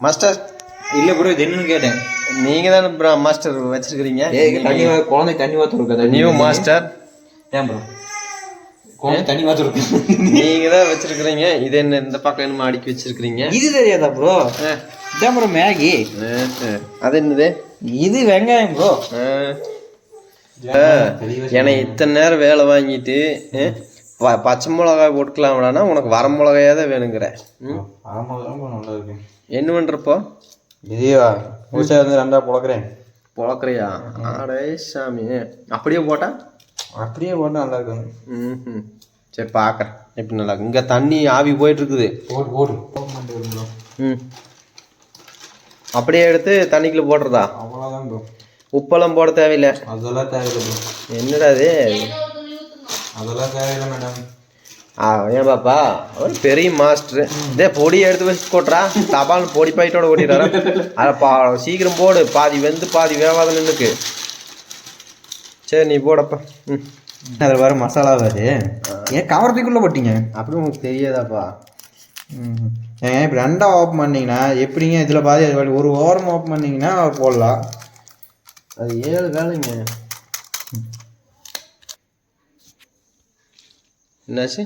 Master இல்லை bro இது என்னன்னு கேட்டேன். நீங்கள் தானே ப்ரோ மாஸ்டர் வச்சிருக்கிறீங்க. தண்ணி குழந்தை தண்ணி வாத்துருக்கா நியூ மாஸ்டர். ஏன் ப்ரோ குழந்தை தண்ணி வாத்துருக்கு? நீங்கள் தான் வச்சிருக்கிறீங்க. இது என்ன இந்த பக்கம் என்னமோ அடுக்கி வச்சிருக்கிறீங்க. இது தெரியாதா ப்ரோ? இதான் ப்ரோ மேகி. அது என்னது? இது வெங்காயம் ப்ரோ. என்னை இத்தனை நேரம் வேலை வாங்கிட்டு பச்சை மிளகாய் போட்டுக்கலாம்டானா உனக்கு வர மிளகாயா தான் வேணுங்கிற. நல்லா இருக்கு. என்ன பண்ணுறப்போ? இதையா பூசா இருந்து ரெண்டா பொழக்கிறியா? ஆடே சாமி, அப்படியே போட்டா? அப்படியே போட்டால் நல்லா இருக்கும். ம் சரி பார்க்குறேன் எப்படி நல்லா இருக்கு. இங்கே தண்ணி ஆவி போயிட்டு இருக்குது. ம் அப்படியே எடுத்து தண்ணிக்குள்ள போடுறதா? அவ்வளோதான் ப்ரோ. உப்பெல்லாம் போட தேவையில்லை? அதெல்லாம் தேவையில்லை. என்னடா அது? அதெல்லாம் தேவையில்லை மேடம். ஏன் பாப்பா அவர் பெரிய மாஸ்டர். இதே பொடியை எடுத்து வச்சு கொட்டுறா, தபால் பொடி பாயிட்டோட ஓட்டிடுறா. அதை சீக்கிரம் போடு, பாதி வெந்து பாதி வேவாத நின்றுக்கு. சரி நீ போடப்பா. ம் அதில் வேறு மசாலா வேறு. ஏன் கவரத்துக்குள்ளே போட்டிங்க? அப்படி உங்களுக்கு தெரியாதாப்பா? ஏங்க இப்போ ரெண்டாக ஓப்பன் பண்ணிங்கன்னா எப்படிங்க? இதில் பாதி அது ஒரு ஓரம் ஓப்பன் பண்ணிங்கன்னா போடலாம். அது 7 காலுங்க. என்னாச்சு?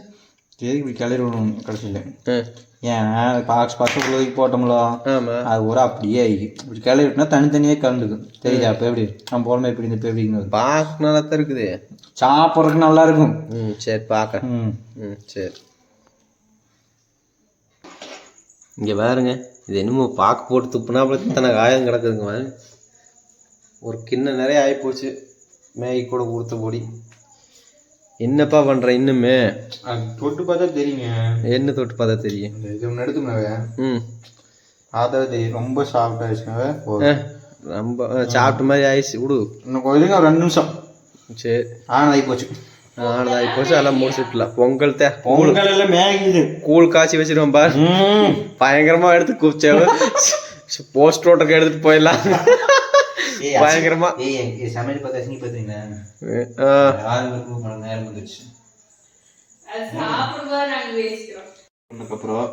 சரி இப்படி கிளறி விடணும் கடைசியில். ஏன் பாக்ஸ் உள்ளதுக்கு போட்டோம்ல, அது ஒரு அப்படியே ஆகி இப்படி கிளறி விட்டுனா தனித்தனியாக கலந்துக்கும். தெரியுதா? இப்போ எப்படி நம்ம போலமே எப்படி இந்த இப்போ எப்படிங்க பார்க்க நல்லா தான் இருக்குது, சாப்பிட்றதுக்கு நல்லா இருக்கும். ம் சரி பார்க்க. ம் சரி. இங்கே பாருங்க, இது என்னமோ பாக்கு போட்டு துப்புனாப்புல இத்தனை காயம் கிடக்குதுங்க. ஒரு கிண்ணம் நிறைய ஆகிப்போச்சு மேகி கூட கொடுத்த பொடி. என்னப்பா பண்ணுற இன்னுமே? அது தொட்டு பார்த்தா தெரியுங்க. என்ன தொட்டு பார்த்தா தெரியும்? இது ஒன்று எடுத்துக்கணாவே. ம் அதாவது தெரியும். ரொம்ப சாஃப்ட் ஆயிடுச்சுனாவே ரொம்ப சாப்பிட்ட மாதிரி ஆயிடுச்சு. விடு இன்னும் கொஞ்சம் ஒரு 2 நிமிஷம். சரி ஆனதாகி போச்சு. ஆனதாகி போச்சு. எல்லாம் முடிச்சுட்டுலாம். பொங்கல் எல்லாம் மேகி இது கூழ் காய்ச்சி வச்சிருவோம் பாரு. பயங்கரமாக எடுத்து கூப்பிச்சேவு போஸ்ட் ரோட்டருக்கு எடுத்துட்டு போயிடலாம். பயங்கரமா சமையல் பார்த்தாச்சு. பார்த்தீங்கன்னா நேரம் வந்துருச்சு. அதுக்கப்புறம்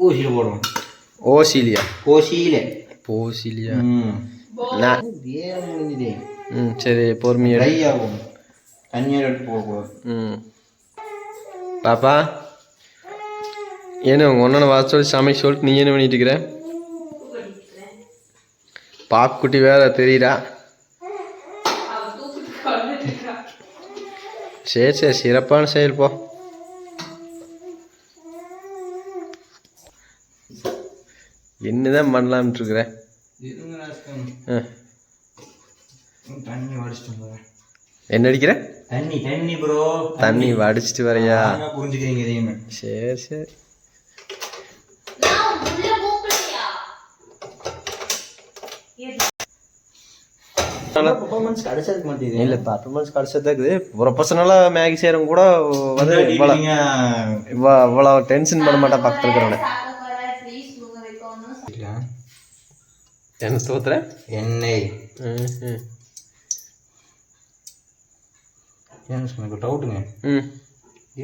ஊசியில் போடுவோம். ஓசிலியா? போசிலியா. ம் சரி பொறுமையா. ட்ரை ஆகும். தண்ணியாக எடுத்து போகக்கூடாது. ம் பாப்பா ஏன்னு உங்கள் ஒன்றை வர சொல்லி சமைக்க சொல்லிட்டு நீ என்ன பண்ணிட்டு இருக்கிற? பாக்குட்டி வேற தெரியுறா. சரி சரி சிறப்பான செயல் போ. என்னதான் பண்ணலாம்னு இருக்கிற? என்ன அடிக்கிற? தண்ணி ப்ரோ. தண்ணி வடிச்சிட்டு வரையா? புரிஞ்சுக்கிறீங்க. சரி சரி. இல்லை பர்ஃபார்மன்ஸ் கிடைச்சதுக்கு ப்ரொஃபஷனலாக மேகி செய்கிறவங்க கூட வந்து இவ்வளோ டென்ஷன் பண்ண மாட்டேன். பக்கத்தில் இருக்கிறவன என்ன தோத்துற எண்ணெய். எனக்கு டவுட்டுங்க.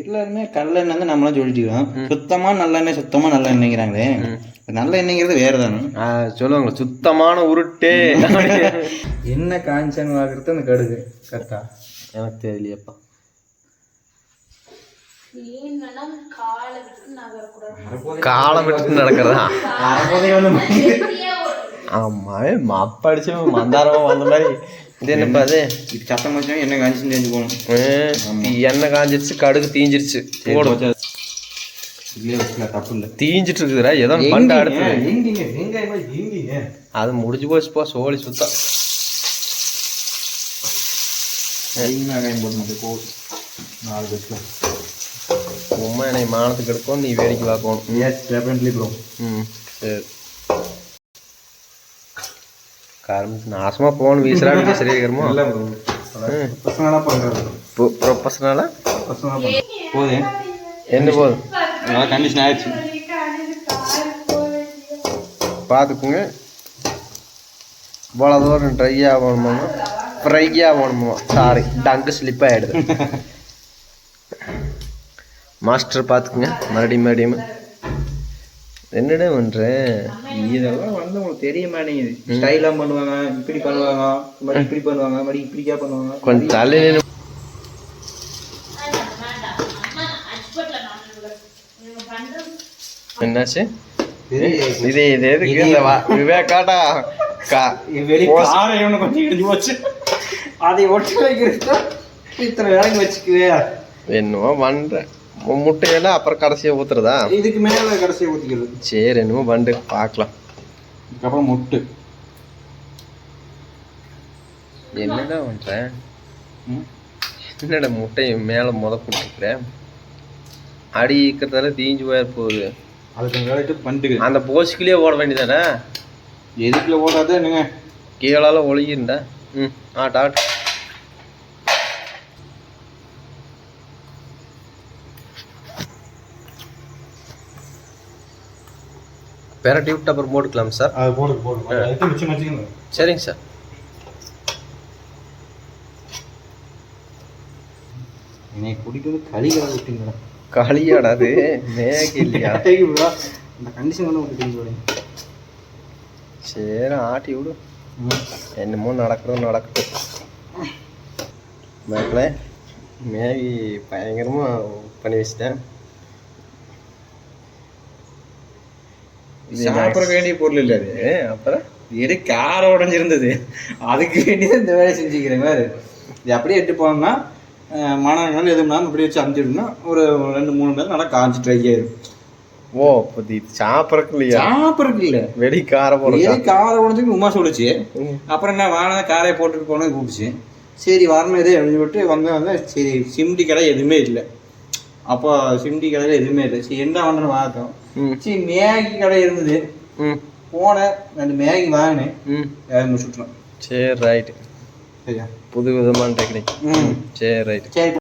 எல்லாருமே கடலெண்ணெய் வந்து நம்மளாம் சொல்லிட்டுக்கிறோம். சுத்தமாக நல்லெண்ணெய் சுத்தமாக நல்ல எண்ணெய்ங்கிறாங்களே. நல்ல எண்ணெய்ங்கிறது வேறு தானே சொல்லுவாங்களே சுத்தமான உருட்டு. என்ன காஞ்சன் வாங்குறது அந்த கடுகு கரெக்டா? எனக்கு தெரியலையப்பா. காலை விட்டு நடக்கிறதா? ஆமாவே மப்ப அடிச்சு மந்தாரமா வந்த மாதிரி. இது என்னப்பா அது? இது சத்தம் வச்சா எண்ணெய் காஞ்சின்னு தெரிஞ்சு போகணும். எண்ணெய் காஞ்சிருச்சு, கடுகு தீஞ்சிருச்சு. போடும் தப்பு இல்லை. தீஞ்சிட்டு இருக்குதுடா ஏதோ பண்ட அடுத்து. அது முடிஞ்சு போச்சுப்பா சோழி சுத்தம். உண்மை என்னை மானத்துக்கு எடுக்கும். நீ வேடிக்கை பார்க்கணும். ம் சரி. நாசமா போகணும். வீசலாடு சரியாகிறமோ? ப்ரொஃபஷனலா போதே என்ன போதும் கண்டிஷன் ஆயிடுச்சு. பார்த்துக்குங்க. இவ்வளோ தூரம் ட்ரை ஆகணுமா ஃப்ரை ஆகணுமா? சாரி டங்கு ஸ்லிப் ஆகிடுது. மாஸ்டர் பார்த்துக்குங்க. மறுபடியும் என்னடா பண்றேன்? இதெல்லாம் வந்து உங்களுக்கு தெரிய மாட்டேங்குது. ஸ்டைலாக பண்ணுவாங்க, இப்படி பண்ணுவாங்க, மறுபடி இப்படி பண்ணுவாங்க, மறுபடி இப்படிக்கா பண்ணுவாங்க. கொஞ்சம் தள்ளி நின்னு என்னாச்சு? இது இது எதுக்கு இந்த விவேகாட்டா வெளி காரை கொஞ்சம் இடிஞ்சு போச்சு. அதை ஒட்டி வைக்கிறதா இத்தனை வேலைக்கு வச்சுக்குவே. என்னமோ பண்றேன். முட்டையெல்லாம் அப்புறம் கடைசியா ஊத்துறதா? இதுக்கு மேல கடைசியா ஊத்திக்கிறது. சரி, என்னமோ பண்டு பார்க்கலாம். இதுக்கப்புறம் முட்டு. என்னடா பண்றேன்? என்னடா முட்டையை மேல போட்டுருக்குறேன்? அடி இருக்கிறதால தீஞ்சு போயிட போகுது. அதுக்கு வேலைக்கு பண்ணிட்டு அந்த போஸ்க்குள்ளேயே ஓட வேண்டியதானே? எதுக்குள்ள ஓடாத என்னங்க கீழால ஒழுகிருந்தா. டாட் பெரட்டி விட்டு அப்புறம் போட்டுக்கலாம் சார். அது போடு. சரிங்க சார். என்னை குடிக்கிறது களிகளை விட்டீங்களா? களியாடா அது? மேகி இல்லையா? இந்த கண்டிஷன் வந்து விட்டுட்டீங்க. சரி, ஆட்டி விடு. என்னமோ நடக்கட்டும். மேலே மேகி பயங்கரமா பண்ணி வச்சிட்டேன். சாப்பிட வேண்டிய பொருள் இல்லை அது. அப்புறம் எடு காரை உடஞ்சிருந்தது, அதுக்கு வேண்டியதான் இந்த வேலையை செஞ்சுக்கிற மாதிரி. இது அப்படியே எட்டு போனோம்னா மணநாள் எதுனாலும் இப்படி வச்சு அமுச்சிட்டோம்னா ஒரு 2-3 மணி நேரம் நல்லா காஞ்சி ட்ரை ஆயிடும். ஓ, அப்போ சாப்பிட்றக்கு இல்லையா? சாப்பிட்றதுக்கு இல்லை, வெடி காரை உடஞ்சுக்கு உமா சொல்லிச்சு. அப்புறம் என்ன வாங்கினா காரையை போட்டுட்டு போனது கூப்பிடுச்சு. சரி வரணும் எதே எழுதி விட்டு வந்தேன். சரி சிம்டி கடை எதுவுமே இல்லை. அப்போ சிம்டி கடையில் எதுவுமே இல்லை. சரி என்ன பண்ணுறேன்னு பார்த்தோம். சரி மேகி கடை இருந்தது. போனேன், 2 மேகி வாங்கினேன், முடிச்சுட்டோம். சரி ரைட்டு. சரியா? புது விதமான டெக்னிக். சரி ரைட்டு. சரி.